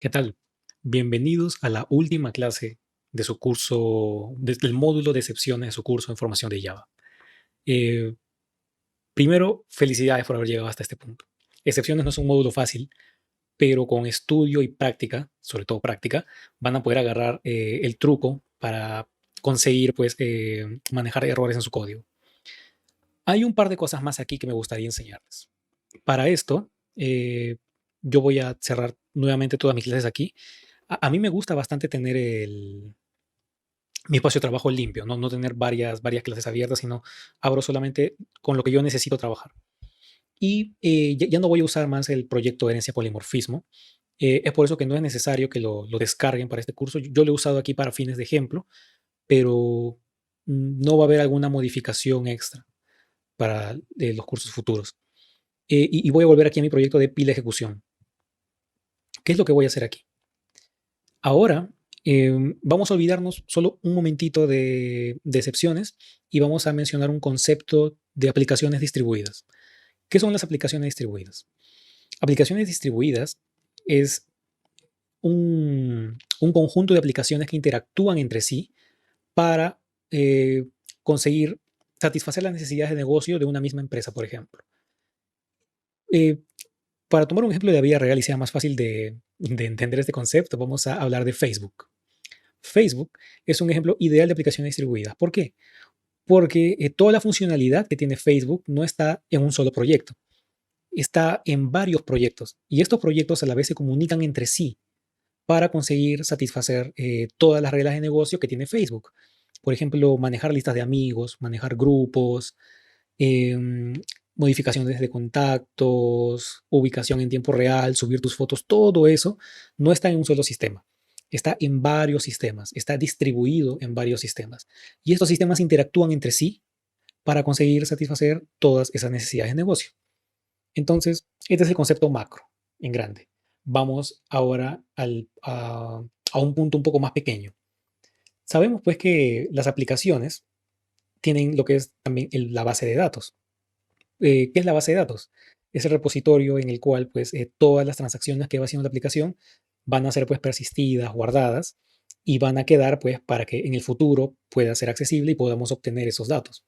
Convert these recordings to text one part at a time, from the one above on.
¿Qué tal? Bienvenidos a la última clase de su curso, del módulo de excepciones de su curso en formación de Java. Eh, Primero, felicidades por haber llegado hasta este punto. Excepciones no es un módulo fácil, pero con estudio y práctica, sobre todo práctica, van a poder agarrar el truco para conseguir pues, manejar errores en su código. Hay un par de cosas más aquí que me gustaría enseñarles. Para esto, yo voy a cerrar nuevamente todas mis clases aquí. A mí me gusta bastante tener mi espacio de trabajo limpio, no tener varias clases abiertas, sino abro solamente con lo que yo necesito trabajar. Y ya no voy a usar más el proyecto de herencia polimorfismo. Es por eso que no es necesario que lo descarguen para este curso. Yo lo he usado aquí para fines de ejemplo, pero no va a haber alguna modificación extra para los cursos futuros. Y voy a volver aquí a mi proyecto de pila ejecución. ¿Qué es lo que voy a hacer aquí? Ahora vamos a olvidarnos solo un momentito de excepciones y vamos a mencionar un concepto de aplicaciones distribuidas. ¿Qué son las aplicaciones distribuidas? Aplicaciones distribuidas es un conjunto de aplicaciones que interactúan entre sí para eh, conseguir satisfacer las necesidades de negocio de una misma empresa, por ejemplo. Eh, para tomar un ejemplo de la vida real y sea más fácil de entender este concepto, vamos a hablar de Facebook. Facebook es un ejemplo ideal de aplicaciones distribuidas. ¿Por qué? Porque toda la funcionalidad que tiene Facebook no está en un solo proyecto, está en varios proyectos y estos proyectos a la vez se comunican entre sí para conseguir satisfacer todas las reglas de negocio que tiene Facebook. Por ejemplo, manejar listas de amigos, manejar grupos, em, modificaciones de contactos, ubicación en tiempo real, subir tus fotos, todo eso no está en un solo sistema. Está en varios sistemas, está distribuido en varios sistemas. Y estos sistemas interactúan entre sí para conseguir satisfacer todas esas necesidades de negocio. Entonces, este es el concepto macro, en grande. Vamos ahora a un punto un poco más pequeño. Sabemos pues que las aplicaciones tienen lo que es también la base de datos. ¿Qué es la base de datos? Es el repositorio en el cual pues todas las transacciones que va haciendo la aplicación van a ser pues persistidas, guardadas y van a quedar pues para que en el futuro pueda ser accesible y podamos obtener esos datos.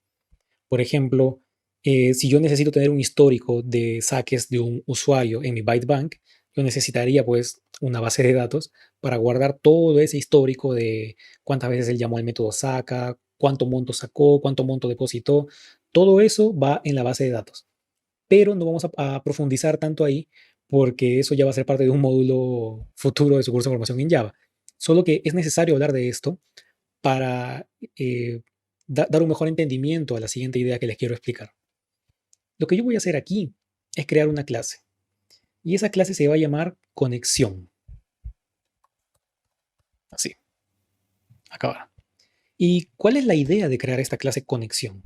Por ejemplo, si yo necesito tener un histórico de saques de un usuario en mi Bytebank, yo necesitaría pues una base de datos para guardar todo ese histórico de cuántas veces él llamó al método saca, cuánto monto sacó, cuánto monto depositó. Todo eso va en la base de datos. Pero no vamos a profundizar tanto ahí porque eso ya va a ser parte de un módulo futuro de su curso de formación en Java. Solo que es necesario hablar de esto para eh, dar un mejor entendimiento a la siguiente idea que les quiero explicar. Lo que yo voy a hacer aquí es crear una clase y esa clase se va a llamar conexión. Así, acá. ¿Y cuál es la idea de crear esta clase conexión?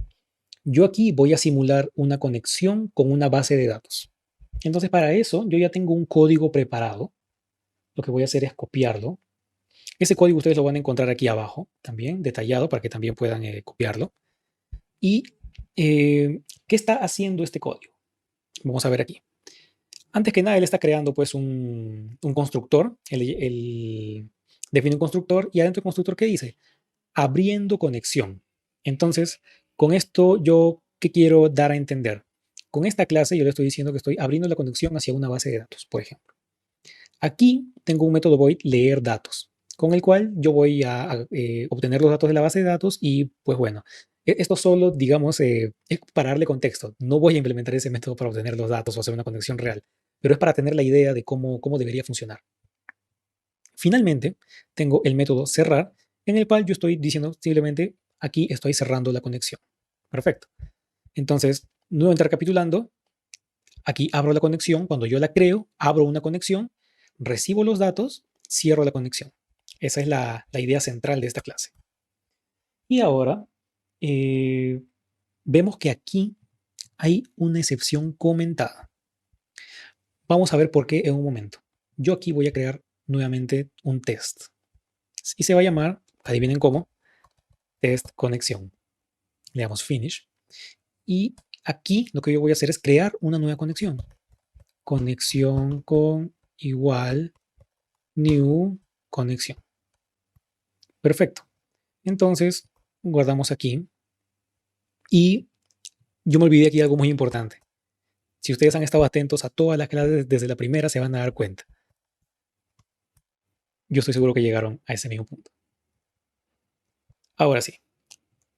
Yo aquí voy a simular una conexión con una base de datos. Entonces para eso yo ya tengo un código preparado. Lo que voy a hacer es copiarlo. Ese código ustedes lo van a encontrar aquí abajo también, detallado para que también puedan copiarlo. ¿Y qué está haciendo este código? Vamos a ver aquí. Antes que nada, él está creando pues un constructor. Él define un constructor y adentro del constructor, ¿qué dice? Abriendo conexión. Entonces, con esto yo, ¿qué quiero dar a entender? Con esta clase yo le estoy diciendo que estoy abriendo la conexión hacia una base de datos, por ejemplo. Aquí tengo un método void leer datos, con el cual yo voy a obtener los datos de la base de datos y pues bueno, esto solo, digamos, es para darle contexto. No voy a implementar ese método para obtener los datos o hacer una conexión real, pero es para tener la idea de cómo debería funcionar. Finalmente, tengo el método cerrar, en el cual yo estoy diciendo simplemente aquí estoy cerrando la conexión. Perfecto. Entonces, nuevamente recapitulando, aquí abro la conexión, cuando yo la creo, abro una conexión, recibo los datos, cierro la conexión. Esa es la idea central de esta clase. Y ahora eh, vemos que aquí hay una excepción comentada. Vamos a ver por qué en un momento. Yo aquí voy a crear nuevamente un test y se va a llamar, adivinen cómo, test conexión. Le damos finish y aquí lo que yo voy a hacer es crear una nueva conexión. Conexión con igual New conexión. Perfecto. Entonces, guardamos aquí. Y yo me olvidé aquí algo muy importante. Si ustedes han estado atentos a todas las clases desde la primera, se van a dar cuenta. Yo estoy seguro que llegaron a ese mismo punto. Ahora sí,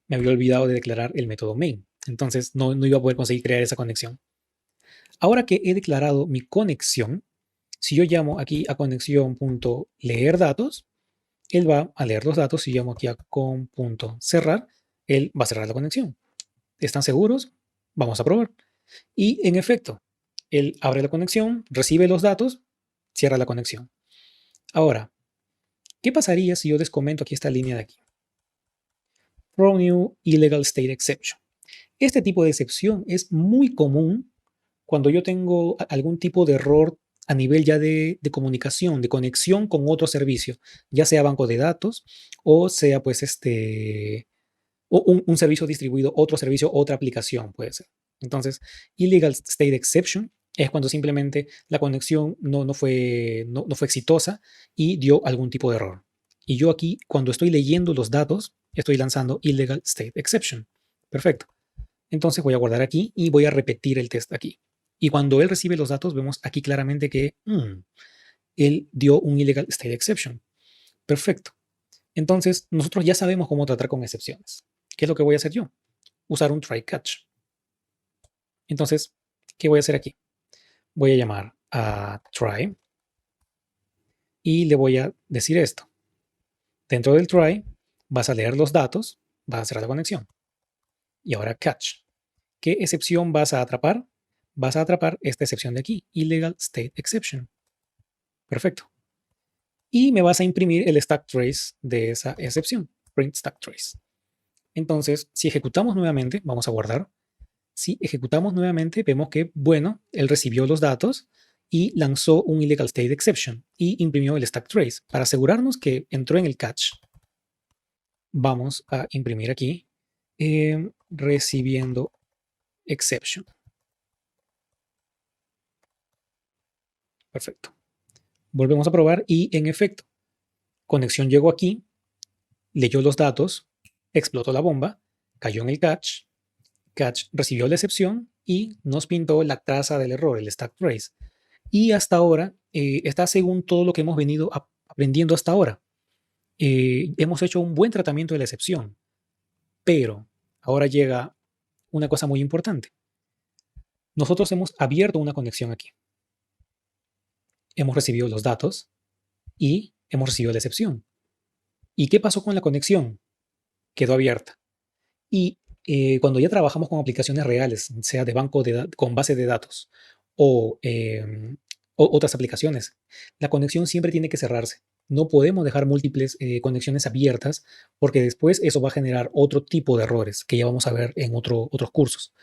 me había olvidado de declarar el método main. Entonces no iba a poder conseguir crear esa conexión. Ahora que he declarado mi conexión, si yo llamo aquí a conexión.leerDatos, él va a leer los datos. Si llamo aquí a con.cerrar, él va a cerrar la conexión. ¿Están seguros? Vamos a probar. Y en efecto, él abre la conexión, recibe los datos, cierra la conexión. Ahora, ¿qué pasaría si yo descomento aquí esta línea de aquí? Throw new illegal state exception. Este tipo de excepción es muy común cuando yo tengo algún tipo de error a nivel ya de comunicación, de conexión con otro servicio, ya sea banco de datos o sea pues o un servicio distribuido, otro servicio, otra aplicación puede ser. Entonces, illegal state exception es cuando simplemente la conexión no fue exitosa y dio algún tipo de error. Y yo aquí, cuando estoy leyendo los datos, estoy lanzando illegal state exception. Perfecto. Entonces voy a guardar aquí y voy a repetir el test aquí. Y cuando él recibe los datos, vemos aquí claramente que él dio un illegal state exception. Perfecto. Entonces, nosotros ya sabemos cómo tratar con excepciones. ¿Qué es lo que voy a hacer yo? Usar un try catch. Entonces, ¿qué voy a hacer aquí? Voy a llamar a try y le voy a decir esto. Dentro del try vas a leer los datos, vas a cerrar la conexión. Y ahora catch. ¿Qué excepción vas a atrapar? Vas a atrapar esta excepción de aquí, illegal state exception. Perfecto. Y me vas a imprimir el stack trace de esa excepción, print stack trace. Entonces, si ejecutamos nuevamente, vamos a guardar. Si ejecutamos nuevamente, vemos que, bueno, él recibió los datos y lanzó un illegal state exception y imprimió el stack trace. Para asegurarnos que entró en el catch, vamos a imprimir aquí recibiendo exception. Perfecto. Volvemos a probar y en efecto, conexión llegó aquí, leyó los datos, explotó la bomba, cayó en el catch, catch recibió la excepción y nos pintó la traza del error, el stack trace. Y hasta ahora está según todo lo que hemos venido aprendiendo hasta ahora. Hemos hecho un buen tratamiento de la excepción, pero ahora llega una cosa muy importante. Nosotros hemos abierto una conexión aquí. Hemos recibido los datos y hemos recibido la excepción. ¿Y qué pasó con la conexión? Quedó abierta. Y cuando ya trabajamos con aplicaciones reales, sea de banco con base de datos o otras aplicaciones, la conexión siempre tiene que cerrarse. No podemos dejar múltiples conexiones abiertas porque después eso va a generar otro tipo de errores que ya vamos a ver en otros cursos.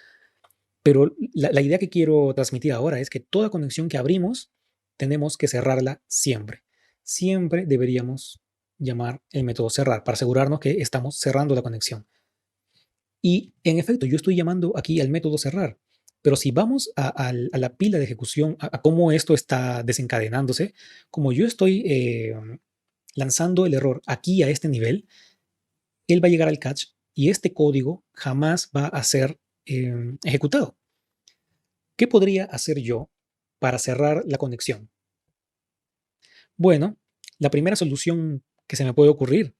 Pero la idea que quiero transmitir ahora es que toda conexión que abrimos tenemos que cerrarla siempre. Siempre deberíamos llamar el método cerrar para asegurarnos que estamos cerrando la conexión. Y en efecto, yo estoy llamando aquí al método cerrar, pero si vamos a la pila de ejecución, a cómo esto está desencadenándose, como yo estoy lanzando el error aquí a este nivel, él va a llegar al catch y este código jamás va a ser ejecutado. ¿Qué podría hacer yo para cerrar la conexión? Bueno, la primera solución que se me puede ocurrir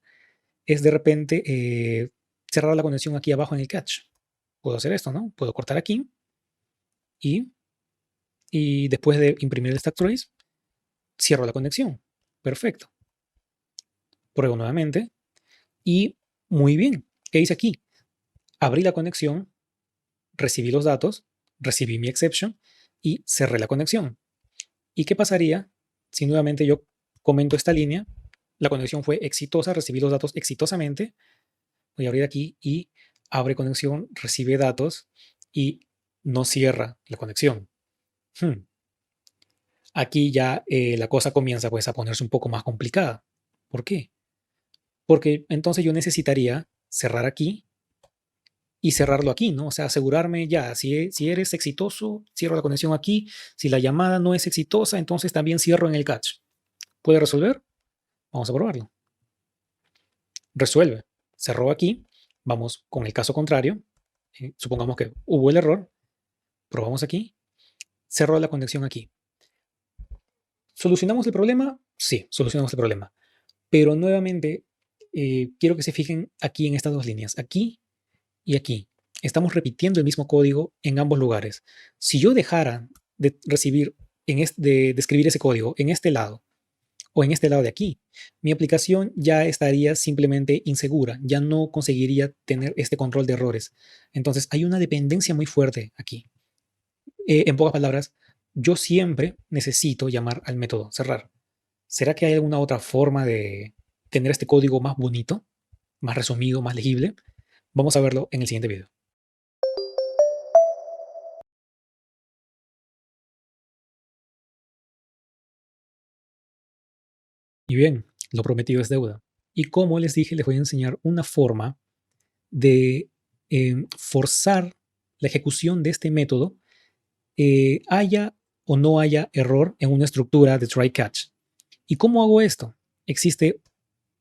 es de repente cerrar la conexión aquí abajo en el catch. Puedo hacer esto, ¿no? Puedo cortar aquí y después de imprimir el stack trace, cierro la conexión. Perfecto. Pruebo nuevamente y muy bien. ¿Qué hice aquí? Abrí la conexión, recibí los datos, recibí mi exception y cerré la conexión. ¿Y qué pasaría si nuevamente yo comento esta línea? La conexión fue exitosa, recibí los datos exitosamente. Voy a abrir aquí y abre conexión, recibe datos y no cierra la conexión. Aquí ya la cosa comienza pues a ponerse un poco más complicada. ¿Por qué? Porque entonces yo necesitaría cerrar aquí y cerrarlo aquí, ¿no? O sea, asegurarme ya, si eres exitoso, cierro la conexión aquí. Si la llamada no es exitosa, entonces también cierro en el catch. ¿Puede resolver? Vamos a probarlo. Resuelve. Cerró aquí. Vamos con el caso contrario. Supongamos que hubo el error. Probamos aquí. Cerró la conexión aquí. ¿Solucionamos el problema? Sí, solucionamos el problema. Pero nuevamente, quiero que se fijen aquí en estas dos líneas. Aquí y aquí. Estamos repitiendo el mismo código en ambos lugares. Si yo dejara de recibir, de escribir ese código en este lado o en este lado de aquí, mi aplicación ya estaría simplemente insegura, ya no conseguiría tener este control de errores. Entonces hay una dependencia muy fuerte aquí. En pocas palabras, yo siempre necesito llamar al método cerrar. ¿Será que hay alguna otra forma de tener este código más bonito, más resumido, más legible? Vamos a verlo en el siguiente video. Y bien, lo prometido es deuda. Y como les dije, les voy a enseñar una forma de forzar la ejecución de este método, haya o no haya error en una estructura de try-catch. ¿Y cómo hago esto? Existe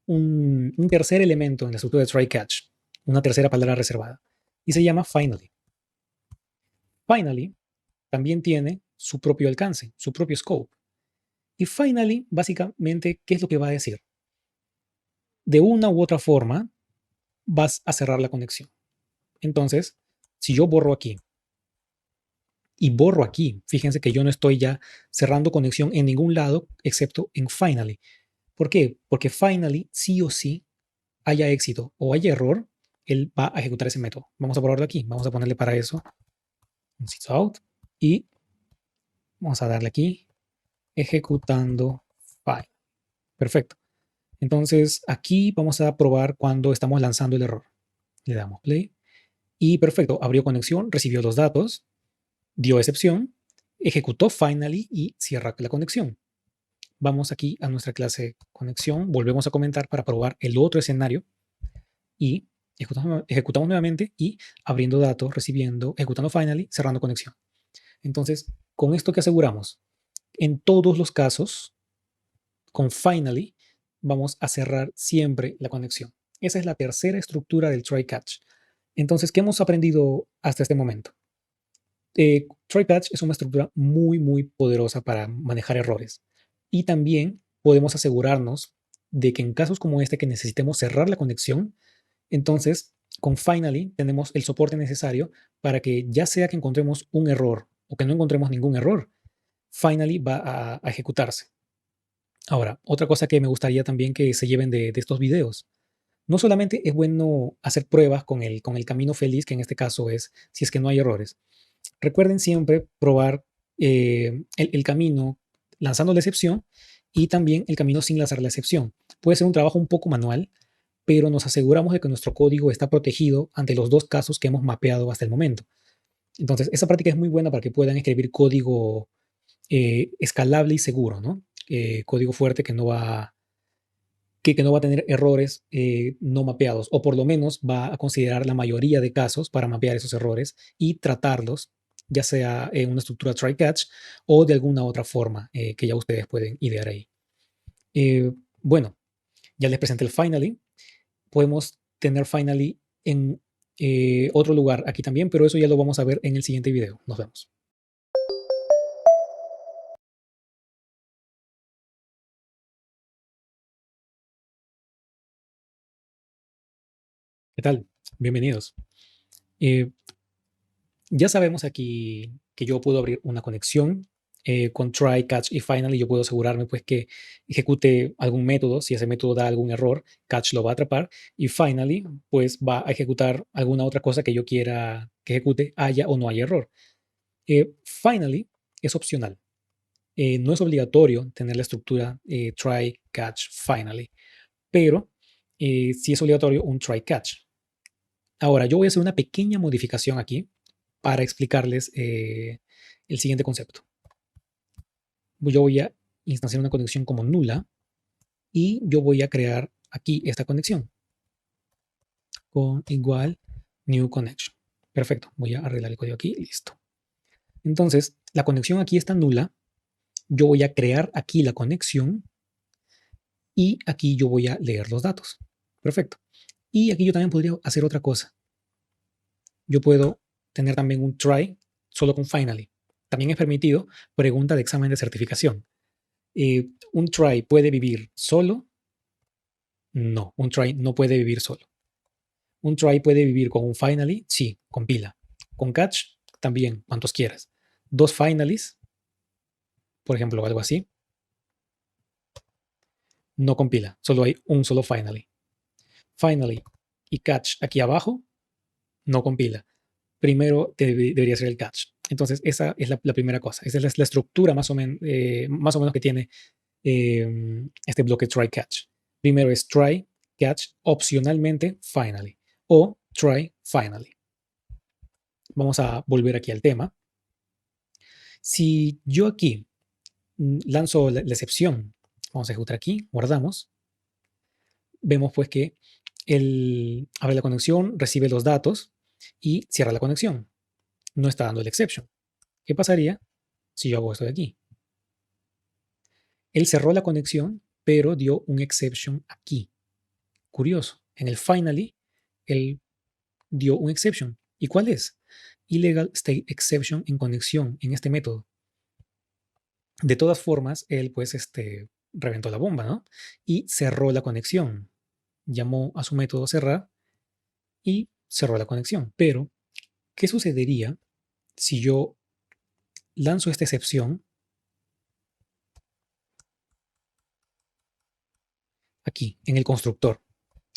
un tercer elemento en la estructura de try-catch, una tercera palabra reservada, y se llama finally. Finally también tiene su propio alcance, su propio scope. Y finally, básicamente, ¿qué es lo que va a decir? De una u otra forma, vas a cerrar la conexión. Entonces, si yo borro aquí y borro aquí, fíjense que yo no estoy ya cerrando conexión en ningún lado excepto en finally. ¿Por qué? Porque finally, sí o sí, haya éxito o haya error, él va a ejecutar ese método. Vamos a probarlo aquí. Vamos a ponerle para eso un sysout y vamos a darle aquí ejecutando file. Perfecto. Entonces, aquí vamos a probar cuando estamos lanzando el error. Le damos play y perfecto, abrió conexión, recibió los datos, dio excepción, ejecutó finally y cierra la conexión. Vamos aquí a nuestra clase conexión, volvemos a comentar para probar el otro escenario y ejecutamos nuevamente y abriendo datos, recibiendo, ejecutando finally, cerrando conexión. Entonces, con esto que aseguramos, en todos los casos, con finally, vamos a cerrar siempre la conexión. Esa es la tercera estructura del try-catch. Entonces, ¿qué hemos aprendido hasta este momento? Try-catch es una estructura muy, muy poderosa para manejar errores. Y también podemos asegurarnos de que en casos como este que necesitemos cerrar la conexión, entonces con Finally tenemos el soporte necesario para que ya sea que encontremos un error o que no encontremos ningún error, Finally va a ejecutarse. Ahora, otra cosa que me gustaría también que se lleven de estos videos. No solamente es bueno hacer pruebas con el camino feliz, que en este caso es si es que no hay errores. Recuerden siempre probar el camino lanzando la excepción y también el camino sin lanzar la excepción. Puede ser un trabajo un poco manual, pero nos aseguramos de que nuestro código está protegido ante los dos casos que hemos mapeado hasta el momento. Entonces, esa práctica es muy buena para que puedan escribir código escalable y seguro, ¿no? Código fuerte que no va a tener errores no mapeados, o por lo menos va a considerar la mayoría de casos para mapear esos errores y tratarlos, ya sea en una estructura try-catch o de alguna otra forma que ya ustedes pueden idear ahí. Bueno, ya les presenté el finally. Podemos tener finally en otro lugar aquí también, pero eso ya lo vamos a ver en el siguiente video. Nos vemos. ¿Qué tal? Bienvenidos. Eh, Ya sabemos aquí que yo puedo abrir una conexión con try, catch y finally. Yo puedo asegurarme pues que ejecute algún método. Si ese método da algún error, catch lo va a atrapar y finally pues va a ejecutar alguna otra cosa que yo quiera que ejecute, haya o no haya error. Finally es opcional. No es obligatorio tener la estructura try, catch, finally, pero sí es obligatorio un try, catch. Ahora, yo voy a hacer una pequeña modificación aquí para explicarles el siguiente concepto. Yo voy a instanciar una conexión como nula y yo voy a crear aquí esta conexión con igual new connection. Perfecto, voy a arreglar el código aquí, listo. Entonces, la conexión aquí está nula. Yo voy a crear aquí la conexión y aquí yo voy a leer los datos. Perfecto. Y aquí yo también podría hacer otra cosa. Yo puedo tener también un try solo con finally. También es permitido pregunta de examen de certificación. ¿Un try puede vivir solo? No, un try no puede vivir solo. Un try puede vivir con un finally, sí, compila. Con catch, también, cuantos quieras. Dos finalies, por ejemplo, algo así, no compila, solo hay un solo finally. Finally y catch aquí abajo, no compila. Primero debería ser el catch. Entonces, esa es la primera cosa. Esa es la estructura más o menos que tiene este bloque try catch. Primero es try, catch, opcionalmente finally o try finally. Vamos a volver aquí al tema. Si yo aquí lanzo la excepción, vamos a ejecutar aquí, guardamos, vemos pues que él abre la conexión, recibe los datos y cierra la conexión. No está dando el exception. ¿Qué pasaría si yo hago esto de aquí? Él cerró la conexión, pero dio un exception aquí. Curioso. En el finally, él dio un exception. ¿Y cuál es? Illegal state exception en conexión en este método. De todas formas, él pues reventó la bomba, ¿no? Y cerró la conexión. Llamó a su método cerrar y cerró la conexión. Pero, ¿qué sucedería si yo lanzo esta excepción aquí, en el constructor?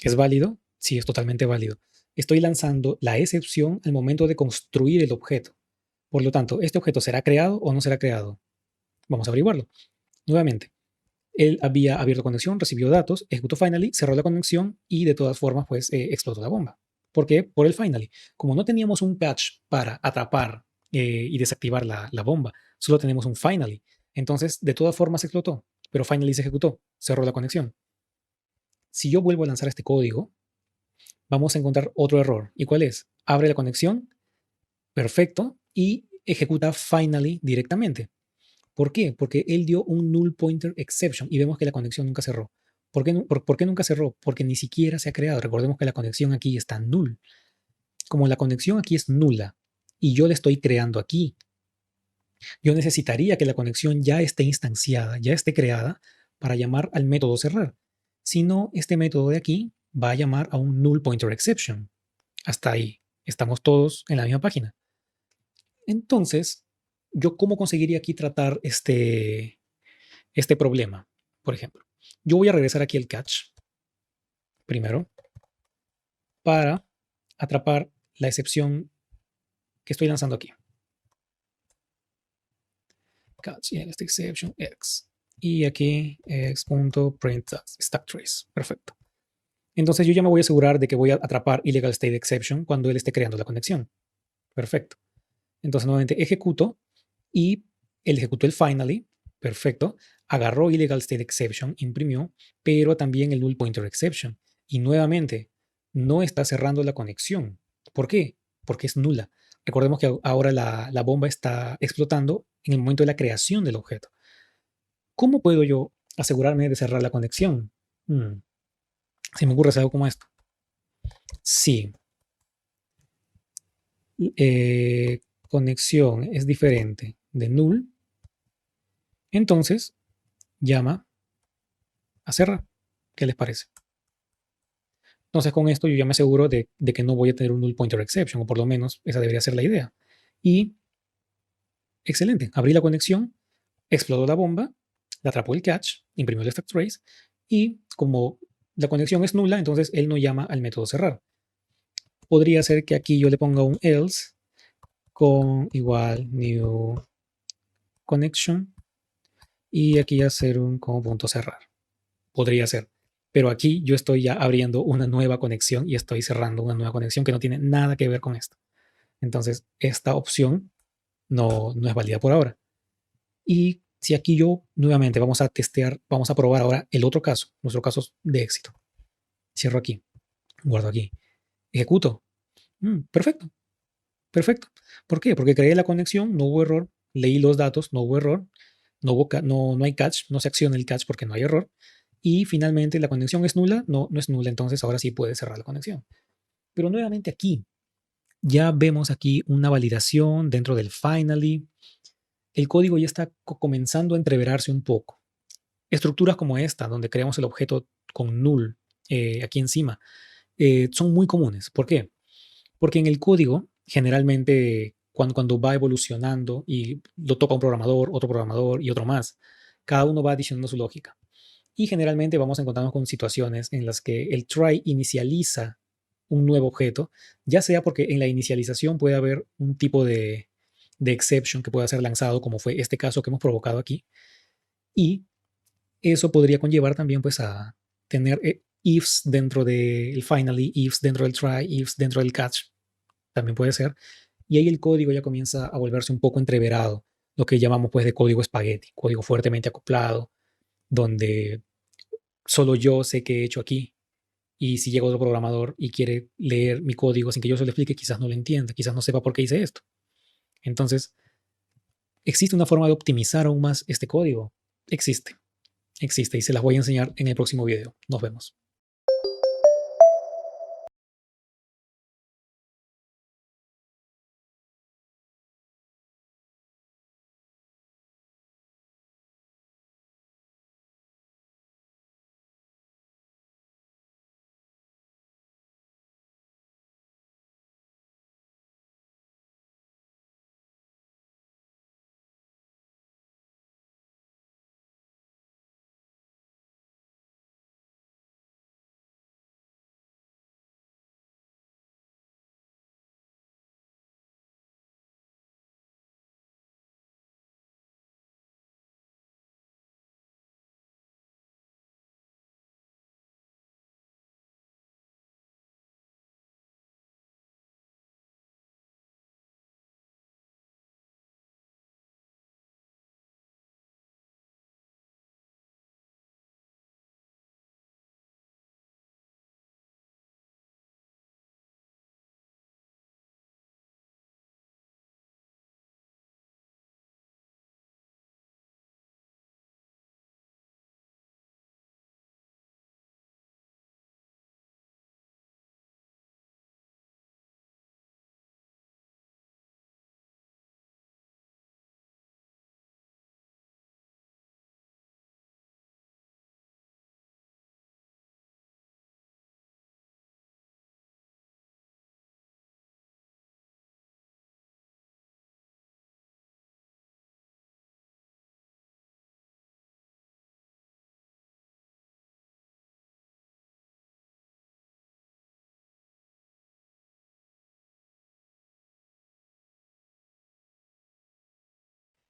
¿Es válido? Sí, es totalmente válido. Estoy lanzando la excepción al momento de construir el objeto. Por lo tanto, ¿este objeto será creado o no será creado? Vamos a averiguarlo. Nuevamente, él había abierto conexión, recibió datos, ejecutó finally, cerró la conexión y de todas formas, pues explotó la bomba. ¿Por qué? Por el finally. Como no teníamos un catch para atrapar y desactivar la bomba, solo tenemos un finally. Entonces, de todas formas explotó, pero finally se ejecutó, cerró la conexión. Si yo vuelvo a lanzar este código, vamos a encontrar otro error. ¿Y cuál es? Abre la conexión, perfecto, y ejecuta finally directamente. ¿Por qué? Porque él dio un null pointer exception y vemos que la conexión nunca cerró. ¿Por qué nunca cerró? Porque ni siquiera se ha creado. Recordemos que la conexión aquí está null. Como la conexión aquí es nula y yo la estoy creando aquí, yo necesitaría que la conexión ya esté instanciada, ya esté creada para llamar al método cerrar. Si no, este método de aquí va a llamar a un null pointer exception. Hasta ahí. Estamos todos en la misma página. Entonces, ¿yo cómo conseguiría aquí tratar este problema? Por ejemplo, yo voy a regresar aquí al catch primero para atrapar la excepción que estoy lanzando aquí. Catch exception x. Y aquí x.print stack trace. Perfecto. Entonces yo ya me voy a asegurar de que voy a atrapar illegal state exception cuando él esté creando la conexión. Perfecto. Entonces nuevamente ejecuto y él ejecutó el finally. Perfecto. Agarró illegal state exception, imprimió, pero también el null pointer exception. Y nuevamente no está cerrando la conexión. ¿Por qué? Porque es nula. Recordemos que ahora la bomba está explotando en el momento de la creación del objeto. ¿Cómo puedo yo asegurarme de cerrar la conexión? Se me ocurre algo como esto. Sí. Conexión es diferente de null, entonces llama a cerrar. ¿Qué les parece? Entonces con esto yo ya me aseguro de que no voy a tener un null pointer exception, o por lo menos esa debería ser la idea. Y excelente, abrí la conexión, explotó la bomba, la atrapó el catch, imprimió el stack trace, y como la conexión es nula, entonces él no llama al método cerrar. Podría ser que aquí yo le ponga un else con igual new connection y aquí hacer un como punto cerrar. Podría ser. Pero aquí yo estoy ya abriendo una nueva conexión y estoy cerrando una nueva conexión que no tiene nada que ver con esto. Entonces, esta opción no es válida por ahora. Y si aquí yo nuevamente vamos a testear, vamos a probar ahora el otro caso, nuestro caso de éxito. Cierro aquí, guardo aquí, ejecuto. Perfecto, perfecto. ¿Por qué? Porque creé la conexión, no hubo error, leí los datos, no hubo error, no hay catch, no se acciona el catch porque no hay error. y finalmente la conexión es nula, no, no es nula, entonces ahora sí puede cerrar la conexión. Pero nuevamente aquí, ya vemos aquí una validación dentro del finally. El código ya está comenzando a entreverarse un poco. Estructuras como esta, donde creamos el objeto con null aquí encima, son muy comunes. ¿Por qué? Porque en el código, generalmente, cuando va evolucionando y lo toca un programador, otro programador y otro más, cada uno va adicionando su lógica. Y generalmente vamos a encontrarnos con situaciones en las que el try inicializa un nuevo objeto, ya sea porque en la inicialización puede haber un tipo de exception que pueda ser lanzado, como fue este caso que hemos provocado aquí, y eso podría conllevar también pues a tener ifs dentro del finally, ifs dentro del try, ifs dentro del catch, también puede ser, y ahí el código ya comienza a volverse un poco entreverado, lo que llamamos pues de código espagueti, código fuertemente acoplado, donde solo yo sé qué he hecho aquí, y si llega otro programador y quiere leer mi código sin que yo se lo explique, quizás no lo entienda, quizás no sepa por qué hice esto. Entonces, ¿existe una forma de optimizar aún más este código? Existe, existe y se las voy a enseñar en el próximo video. Nos vemos.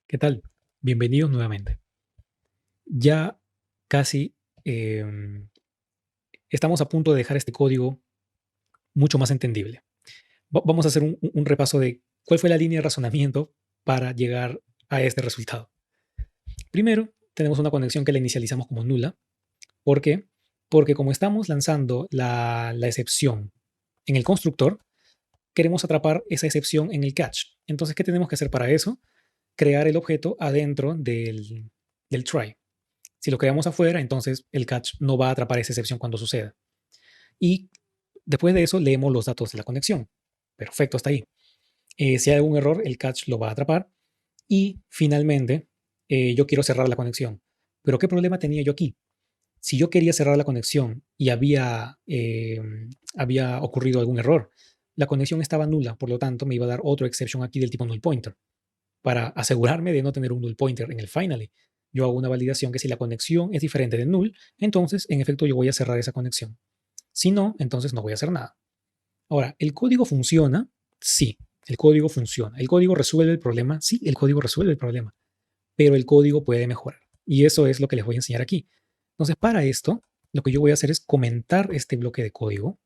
¿Qué tal? Bienvenidos nuevamente. Ya casi eh, estamos a punto de dejar este código mucho más entendible. Vamos a hacer un repaso de cuál fue la línea de razonamiento para llegar a este resultado. Primero, tenemos una conexión que la inicializamos como nula. ¿Por qué? Porque como estamos lanzando la excepción en el constructor, queremos atrapar esa excepción en el catch. Entonces, ¿qué tenemos que hacer para eso? Crear el objeto adentro del try. Si lo creamos afuera, entonces el catch no va a atrapar esa excepción cuando suceda. Y después de eso, leemos los datos de la conexión. Perfecto, hasta ahí. Si hay algún error, el catch lo va a atrapar. Y finalmente, yo quiero cerrar la conexión. Pero ¿qué problema tenía yo aquí? Si yo quería cerrar la conexión y había ocurrido algún error, la conexión estaba nula, por lo tanto me iba a dar otro exception aquí del tipo null pointer. Para asegurarme de no tener un null pointer en el finally, yo hago una validación que si la conexión es diferente de null, entonces en efecto yo voy a cerrar esa conexión. Si no, entonces no voy a hacer nada. Ahora, ¿el código funciona? Sí, el código funciona. ¿El código resuelve el problema? Sí, el código resuelve el problema, pero el código puede mejorar. Y eso es lo que les voy a enseñar aquí. Entonces, para esto, lo que yo voy a hacer es comentar este bloque de código.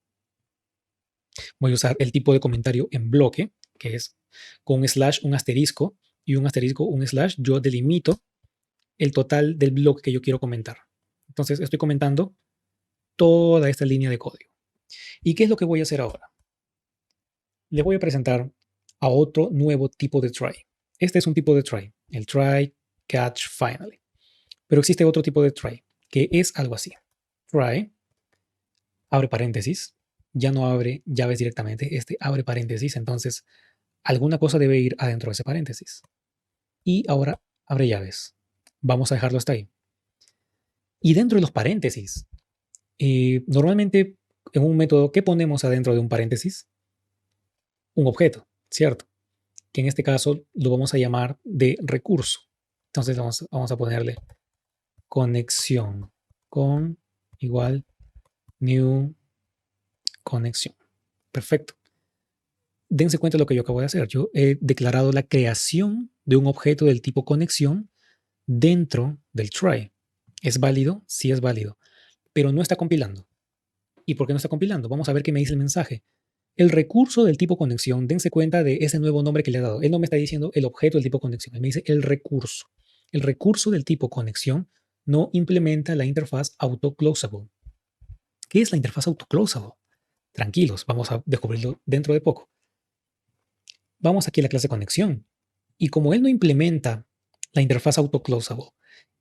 Voy a usar el tipo de comentario en bloque, que es con un slash, un asterisco, y un asterisco, un slash. Yo delimito el total del bloque que yo quiero comentar. Entonces, estoy comentando toda esta línea de código. ¿Y qué es lo que voy a hacer ahora? Les voy a presentar a otro nuevo tipo de try. Este es un tipo de try, el try, catch, finally. Pero existe otro tipo de try. que es algo así. Try, abre paréntesis, ya no abre llaves directamente, abre paréntesis, entonces alguna cosa debe ir adentro de ese paréntesis. Y ahora abre llaves. Vamos a dejarlo hasta ahí. Y dentro de los paréntesis, normalmente en un método, ¿qué ponemos adentro de un paréntesis? Un objeto, ¿cierto? Que en este caso lo vamos a llamar de recurso. Entonces vamos a ponerle conexión con igual new conexión. Perfecto. Dense cuenta de lo que yo acabo de hacer. Yo he declarado la creación de un objeto del tipo conexión dentro del try. ¿Es válido? Sí es válido, pero no está compilando. ¿Y por qué no está compilando? Vamos a ver qué me dice el mensaje. El recurso del tipo conexión, dense cuenta de ese nuevo nombre que le he dado. Él no me está diciendo el objeto del tipo conexión, él me dice el recurso. El recurso del tipo conexión no implementa la interfaz autoclosable. ¿Qué es la interfaz autoclosable? Tranquilos, vamos a descubrirlo dentro de poco. Vamos aquí a la clase conexión. Y como él no implementa la interfaz autoclosable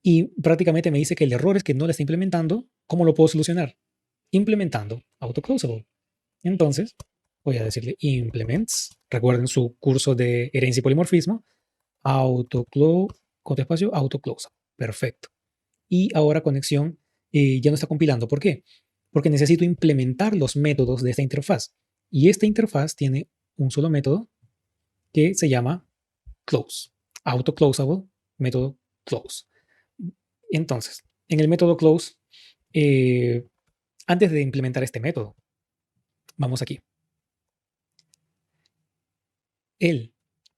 y prácticamente me dice que el error es que no la está implementando, ¿cómo lo puedo solucionar? Implementando autoclosable. Entonces, voy a decirle implements. Recuerden su curso de herencia y polimorfismo. Autoclose, con espacio, autoclose. Perfecto. Y ahora conexión ya no está compilando. ¿Por qué? Porque necesito implementar los métodos de esta interfaz. Y esta interfaz tiene un solo método que se llama close. Autoclosable, método close. Entonces, en el método close, antes de implementar este método, vamos aquí. Él,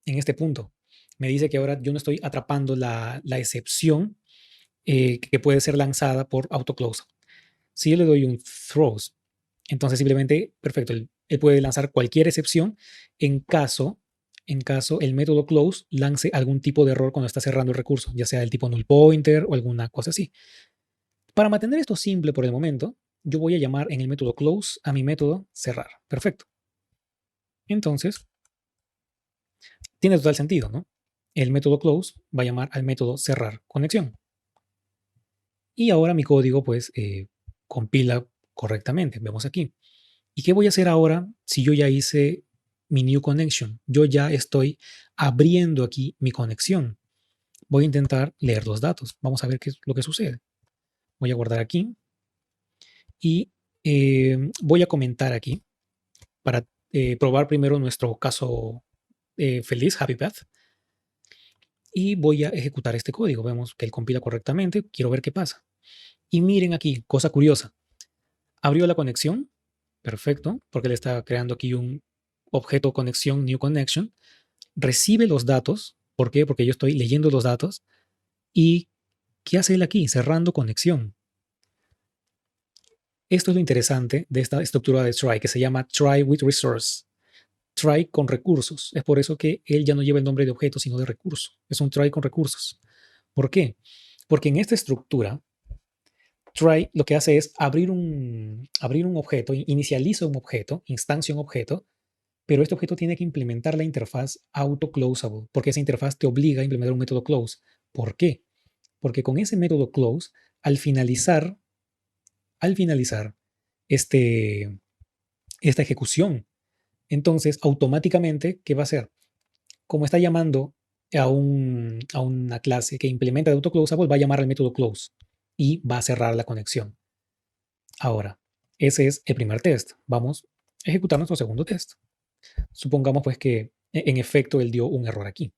en este punto, me dice que ahora yo no estoy atrapando la excepción que puede ser lanzada por autoclose. Si yo le doy un throws, entonces simplemente, perfecto, él puede lanzar cualquier excepción en caso el método close lance algún tipo de error cuando está cerrando el recurso, ya sea del tipo null pointer o alguna cosa así. Para mantener esto simple por el momento, yo voy a llamar en el método close a mi método cerrar. Perfecto. Entonces, tiene total sentido, ¿no? El método close va a llamar al método cerrar conexión. Y ahora mi código pues compila correctamente. Vemos aquí. ¿Y qué voy a hacer ahora si yo ya hice mi new connection? Yo ya estoy abriendo aquí mi conexión. Voy a intentar leer los datos. Vamos a ver qué es lo que sucede. Voy a guardar aquí y voy a comentar aquí para probar primero nuestro caso feliz, Happy Path. Y voy a ejecutar este código. Vemos que él compila correctamente. Quiero ver qué pasa. Y miren aquí, cosa curiosa. Abrió la conexión. Perfecto, porque le está creando aquí un objeto conexión, new connection. Recibe los datos. ¿Por qué? Porque yo estoy leyendo los datos. ¿Y qué hace él aquí? Cerrando conexión. Esto es lo interesante de esta estructura de try, que se llama try with resource. Try con recursos. Es por eso que él ya no lleva el nombre de objeto, sino de recurso. Es un try con recursos. ¿Por qué? Porque en esta estructura, try lo que hace es abrir un objeto, inicializa un objeto, instancia un objeto, pero este objeto tiene que implementar la interfaz autoclosable, porque esa interfaz te obliga a implementar un método close. ¿Por qué? Porque con ese método close, al finalizar esta ejecución, entonces automáticamente, ¿qué va a hacer? Como está llamando a una clase que implementa el autoclosable, va a llamar al método close y va a cerrar la conexión. Ahora, ese es el primer test. Vamos a ejecutar nuestro segundo test. Supongamos pues que en efecto él dio un error aquí,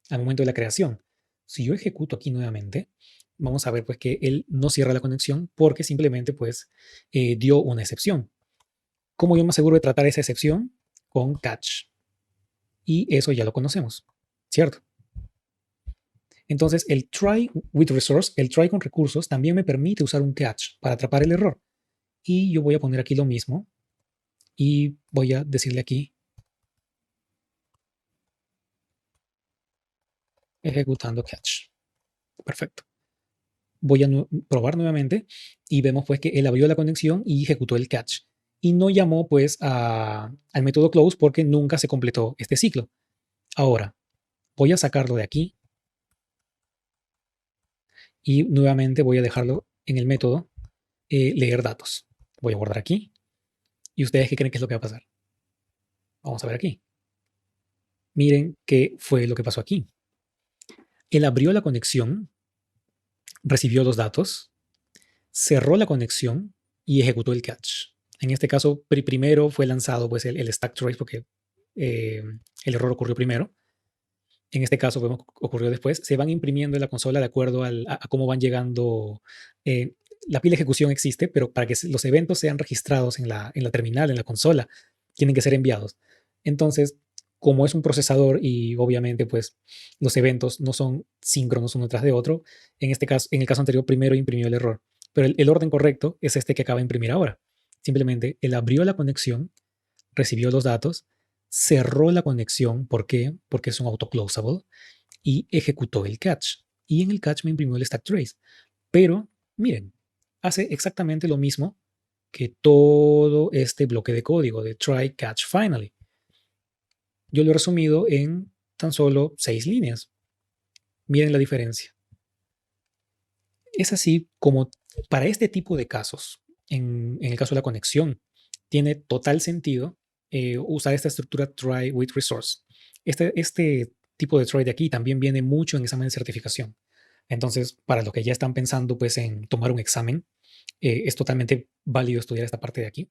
al momento de la creación. Si yo ejecuto aquí nuevamente, vamos a ver pues que él no cierra la conexión porque simplemente pues dio una excepción. ¿Cómo yo me aseguro de tratar esa excepción? Con catch. Y eso ya lo conocemos, ¿cierto? Entonces el try with resource, el try con recursos, también me permite usar un catch para atrapar el error. Y yo voy a poner aquí lo mismo y voy a decirle aquí ejecutando catch. Perfecto. Voy a probar nuevamente y vemos pues que él abrió la conexión y ejecutó el catch. Y no llamó pues al método close porque nunca se completó este ciclo. Ahora, voy a sacarlo de aquí y nuevamente voy a dejarlo en el método leer datos. Voy a guardar aquí. ¿Y ustedes qué creen que es lo que va a pasar? Vamos a ver aquí. Miren qué fue lo que pasó aquí. Él abrió la conexión, recibió los datos, cerró la conexión y ejecutó el catch. En este caso, primero fue lanzado pues, el stack trace porque el error ocurrió primero. En este caso, vemos ocurrió después. Se van imprimiendo en la consola de acuerdo a cómo van llegando. La pila de ejecución existe, pero para que los eventos sean registrados en la terminal, en la consola, tienen que ser enviados. Entonces, como es un procesador y obviamente pues los eventos no son síncronos uno tras de otro, en este caso, en el caso anterior, primero imprimió el error. Pero el orden correcto es este que acaba de imprimir ahora. Simplemente él abrió la conexión, recibió los datos, cerró la conexión. ¿Por qué? Porque es un autoclosable y ejecutó el catch. Y en el catch me imprimió el stack trace. Pero miren, hace exactamente lo mismo que todo este bloque de código de try, catch, finally. Yo lo he resumido en tan solo 6 líneas. Miren la diferencia. Es así como para este tipo de casos, en el caso de la conexión, tiene total sentido usar esta estructura try with resource. Este tipo de try de aquí también viene mucho en examen de certificación. Entonces, para los que ya están pensando pues, en tomar un examen, es totalmente válido estudiar esta parte de aquí.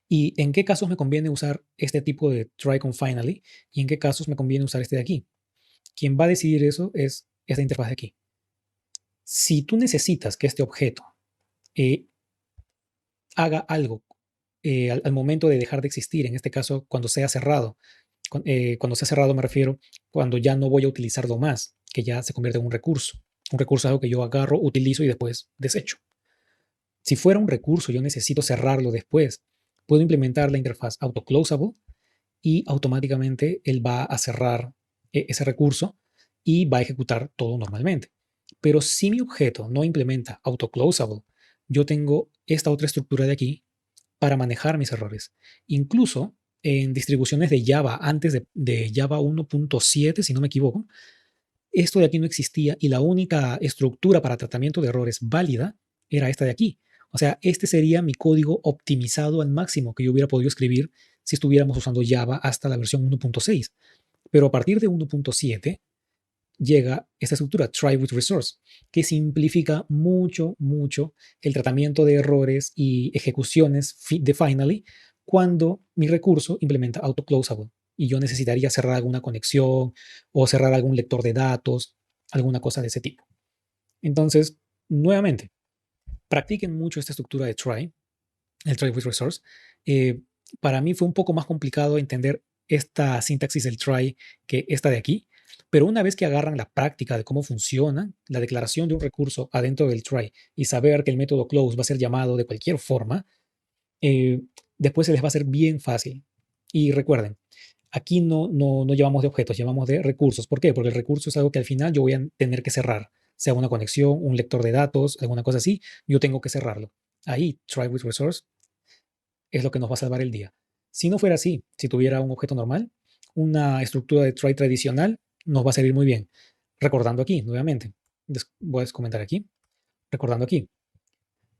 ¿Y en qué casos me conviene usar este tipo de try con finally? ¿Y en qué casos me conviene usar este de aquí? Quien va a decidir eso es esta interfaz de aquí. Si tú necesitas que este objeto eh, haga algo al momento de dejar de existir, en este caso cuando sea cerrado, cuando sea cerrado me refiero cuando ya no voy a utilizarlo más, que ya se convierte en un recurso. Un recurso es algo que yo agarro, utilizo y después desecho. Si fuera un recurso, yo necesito cerrarlo después. Puedo implementar la interfaz autoclosable y automáticamente él va a cerrar ese recurso y va a ejecutar todo normalmente. Pero si mi objeto no implementa autoclosable, yo tengo esta otra estructura de aquí para manejar mis errores. Incluso en distribuciones de Java antes de Java 1.7, si no me equivoco, esto de aquí no existía y la única estructura para tratamiento de errores válida era esta de aquí. O sea, este sería mi código optimizado al máximo que yo hubiera podido escribir si estuviéramos usando Java hasta la versión 1.6. Pero a partir de 1.7 llega esta estructura, try with resource, que simplifica mucho, mucho el tratamiento de errores y ejecuciones de finally cuando mi recurso implementa autoclosable y yo necesitaría cerrar alguna conexión o cerrar algún lector de datos, alguna cosa de ese tipo. Entonces, nuevamente, practiquen mucho esta estructura de try, el try with resource. Para mí fue un poco más complicado entender esta sintaxis del try que esta de aquí, pero una vez que agarran la práctica de cómo funciona la declaración de un recurso adentro del try y saber que el método close va a ser llamado de cualquier forma, después se les va a hacer bien fácil. Y recuerden, aquí no llevamos de objetos, llevamos de recursos. ¿Por qué? Porque el recurso es algo que al final yo voy a tener que cerrar, sea una conexión, un lector de datos, alguna cosa así, yo tengo que cerrarlo. Ahí, try with resource es lo que nos va a salvar el día. Si no fuera así, si tuviera un objeto normal, una estructura de try tradicional nos va a servir muy bien. Recordando aquí, nuevamente, voy a comentar aquí, recordando aquí,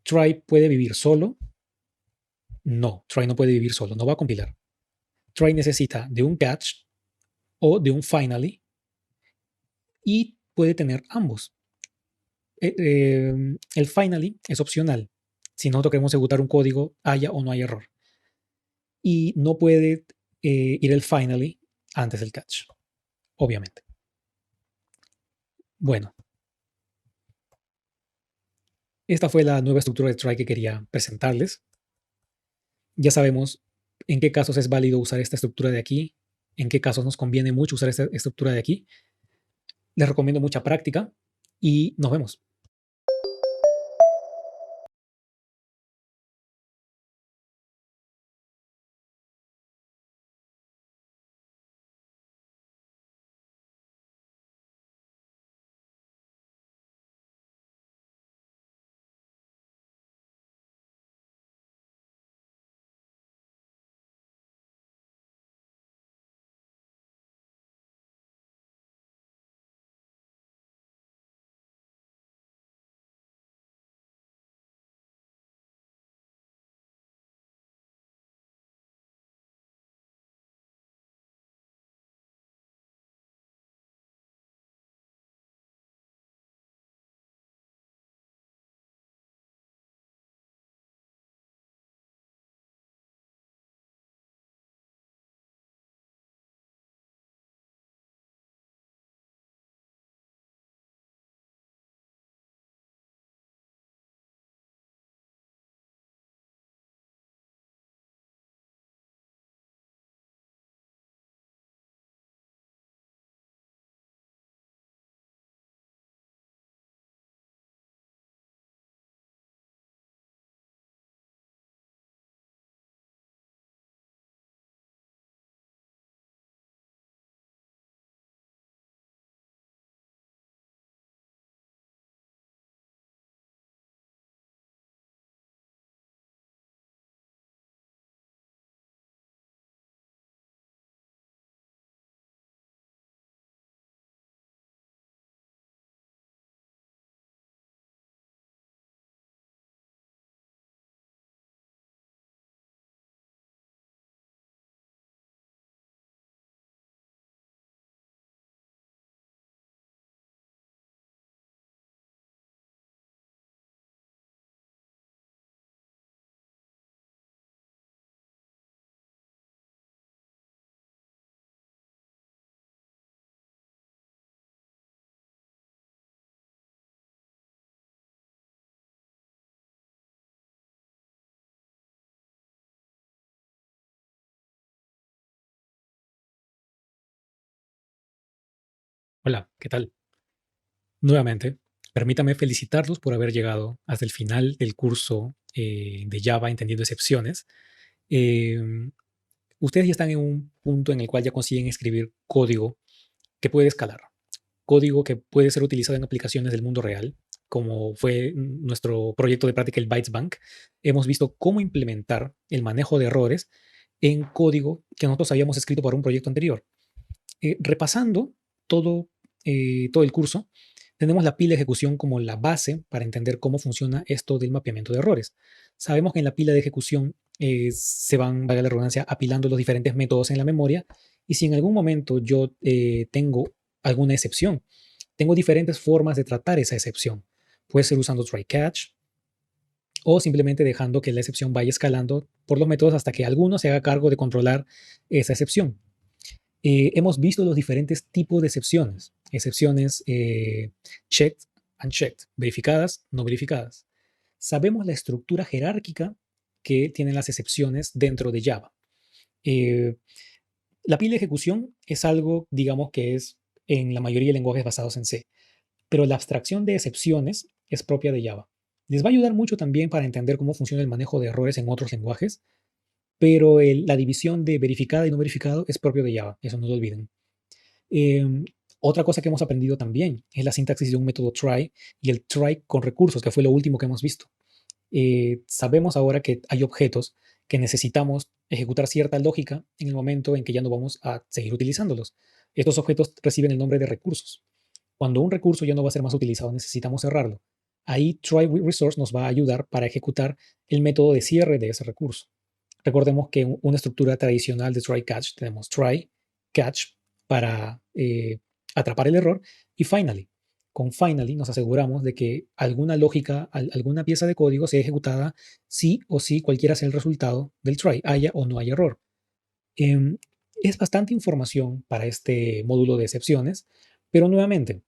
try puede vivir solo. No, try no puede vivir solo, no va a compilar. Try necesita de un catch o de un finally y puede tener ambos. El finally es opcional. Si nosotros queremos ejecutar un código, haya o no haya error. Y no puede ir el finally antes del catch, obviamente. Bueno, esta fue la nueva estructura de try que quería presentarles. Ya sabemos en qué casos es válido usar esta estructura de aquí, en qué casos nos conviene mucho usar esta estructura de aquí. Les recomiendo mucha práctica y nos vemos. Hola, ¿qué tal? Nuevamente, permítame felicitarlos por haber llegado hasta el final del curso de Java Entendiendo Excepciones. Em, Ustedes ya están en un punto en el cual ya consiguen escribir código que puede escalar, código que puede ser utilizado en aplicaciones del mundo real, como fue nuestro proyecto de práctica, el Bytes Bank. Hemos visto cómo implementar el manejo de errores en código que nosotros habíamos escrito para un proyecto anterior. Repasando todo, todo el curso, tenemos la pila de ejecución como la base para entender cómo funciona esto del mapeamiento de errores. Sabemos que en la pila de ejecución se van, valga la redundancia, apilando los diferentes métodos en la memoria, y si en algún momento yo tengo alguna excepción, tengo diferentes formas de tratar esa excepción. Puede ser usando try catch o simplemente dejando que la excepción vaya escalando por los métodos hasta que alguno se haga cargo de controlar esa excepción. Hemos visto los diferentes tipos de excepciones. Excepciones checked, unchecked, verificadas, no verificadas. Sabemos la estructura jerárquica que tienen las excepciones dentro de Java. Eh, la pila de ejecución es algo, digamos, que es en la mayoría de lenguajes basados en C, pero la abstracción de excepciones es propia de Java. Les va a ayudar mucho también para entender cómo funciona el manejo de errores en otros lenguajes, pero la división de verificada y no verificado es propio de Java, eso no lo olviden. Eh, Otra cosa que hemos aprendido también es la sintaxis de un método try y el try con recursos, que fue lo último que hemos visto. Sabemos ahora que hay objetos que necesitamos ejecutar cierta lógica en el momento en que ya no vamos a seguir utilizándolos. Estos objetos reciben el nombre de recursos. Cuando un recurso ya no va a ser más utilizado, necesitamos cerrarlo. Ahí try with resource nos va a ayudar para ejecutar el método de cierre de ese recurso. Recordemos que en una estructura tradicional de try catch tenemos try, catch para atrapar el error y finally. Con finally nos aseguramos de que alguna lógica, alguna pieza de código sea ejecutada sí o sí, cualquiera sea el resultado del try, haya o no haya error. Em, es bastante información para este módulo de excepciones, pero nuevamente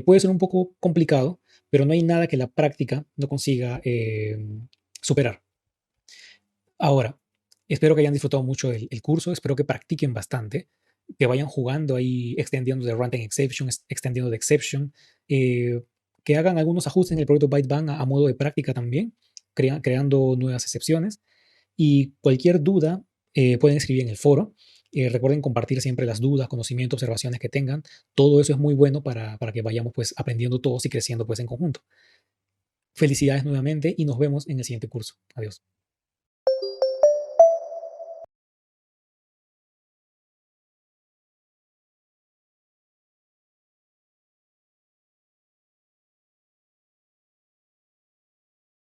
puede ser un poco complicado, pero no hay nada que la práctica no consiga superar. Ahora, espero que hayan disfrutado mucho el curso, espero que practiquen bastante, que vayan jugando ahí, extendiendo de runtime exception, extendiendo de exception, eh, que hagan algunos ajustes en el proyecto Bytebang a modo de práctica también, creando nuevas excepciones. Y cualquier duda pueden escribir en el foro. Recuerden compartir siempre las dudas, conocimientos, observaciones que tengan. Todo eso es muy bueno para que vayamos pues aprendiendo todos y creciendo pues en conjunto. Felicidades nuevamente y nos vemos en el siguiente curso. Adiós.